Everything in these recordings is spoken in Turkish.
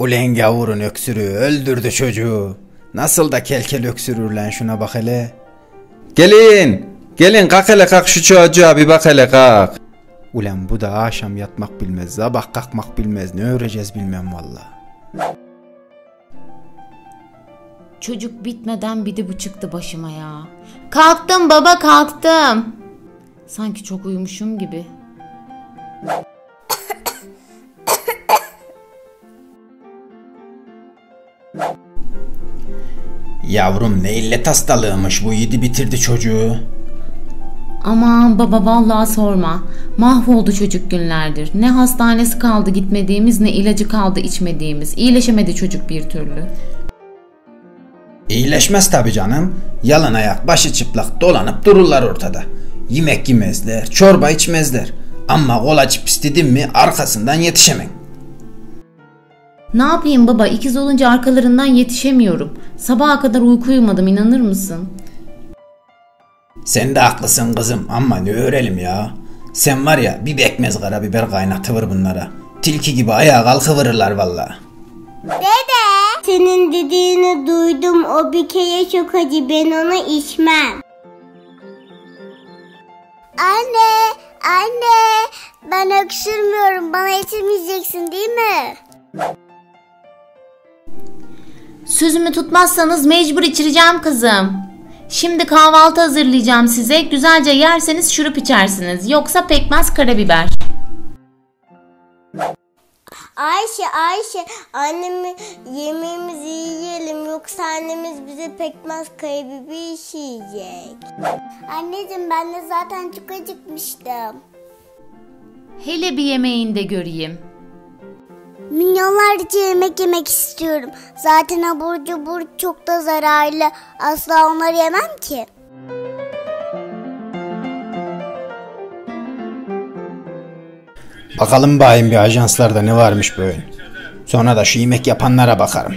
Ulen gavurun öksürüğü öldürdü çocuğu. Nasıl da kelkel öksürür lan, şuna bak hele. Gelin, gelin kalk hele, kalk şu çocuğa bir bak hele, kalk. Ulan bu da akşam yatmak bilmez, sabah kalkmak bilmez, ne öğreneceğiz bilmem valla. Çocuk bitmeden bir de bu çıktı başıma ya. Kalktım baba, kalktım. Sanki çok uyumuşum gibi. Yavrum ne illet hastalığımış bu, yedi bitirdi çocuğu. Aman baba vallahi sorma. Mahvoldu çocuk günlerdir. Ne hastanesi kaldı gitmediğimiz, ne ilacı kaldı içmediğimiz. İyileşemedi çocuk bir türlü. İyileşmez tabi canım. Yalan ayak, başı çıplak dolanıp dururlar ortada. Yemek yemezler, çorba içmezler. Ama kola cips dedim mi arkasından yetişemem. Ne yapayım baba, ikiz olunca arkalarından yetişemiyorum. Sabaha kadar uyku uyumadım, inanır mısın? Sen de haklısın kızım ama ne öğrelim ya. Sen var ya, bir bekmez karabiber kaynatıvır bunlara. Tilki gibi ayağa kalkıvırırlar valla. Dede! Senin dediğini duydum, o bir kere çok acı, ben onu içmem. Anne, ben öksürmüyorum, bana içirmeyeceksin değil mi? Sözümü tutmazsanız mecbur içireceğim kızım. Şimdi kahvaltı hazırlayacağım size. Güzelce yerseniz şurup içersiniz. Yoksa pekmez karabiber. Ayşe, annemi yemeğimizi yiyelim, yoksa annemiz bize pekmez karabiber yiyecek. Anneciğim, ben de zaten çok acıkmıştım. Hele bir yemeğini de göreyim. Milyonlarca yemek istiyorum. Zaten abur cubur çok da zararlı. Asla onları yemem ki. Bakalım bayım bir ajanslarda ne varmış böyle. Sonra da şu yemek yapanlara bakarım.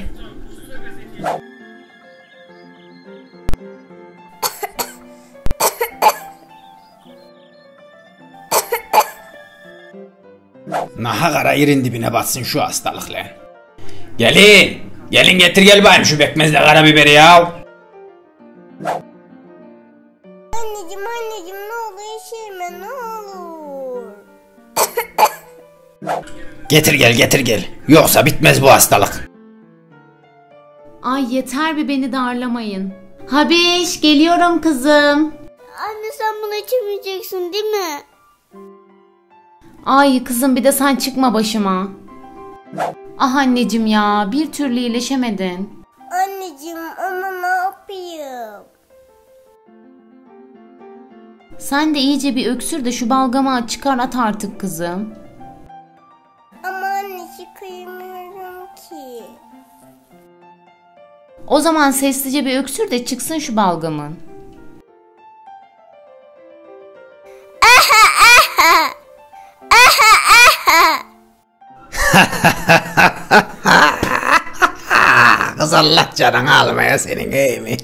Naha kara yerin dibine batsın şu hastalık lan. Gelin getir gel bayım şu pekmezle karabiberi ya. Anneciğim ne olur içirme, ne olur. Getir gel. Yoksa bitmez bu hastalık. Ay yeter bir, beni darlamayın. Habiş, geliyorum kızım. Anne, sen bunu içirmeyeceksin değil mi? Ay kızım, bir de sen çıkma başıma. Ah anneciğim ya, bir türlü iyileşemedin. Anneciğim, ama ne yapayım? Sen de iyice bir öksür de şu balgama çıkar at artık kızım. Ama anne, çıkayamıyorum ki. O zaman sessizce bir öksür de çıksın şu balgamın. Kız Allah canını almaya senin, iyi mi?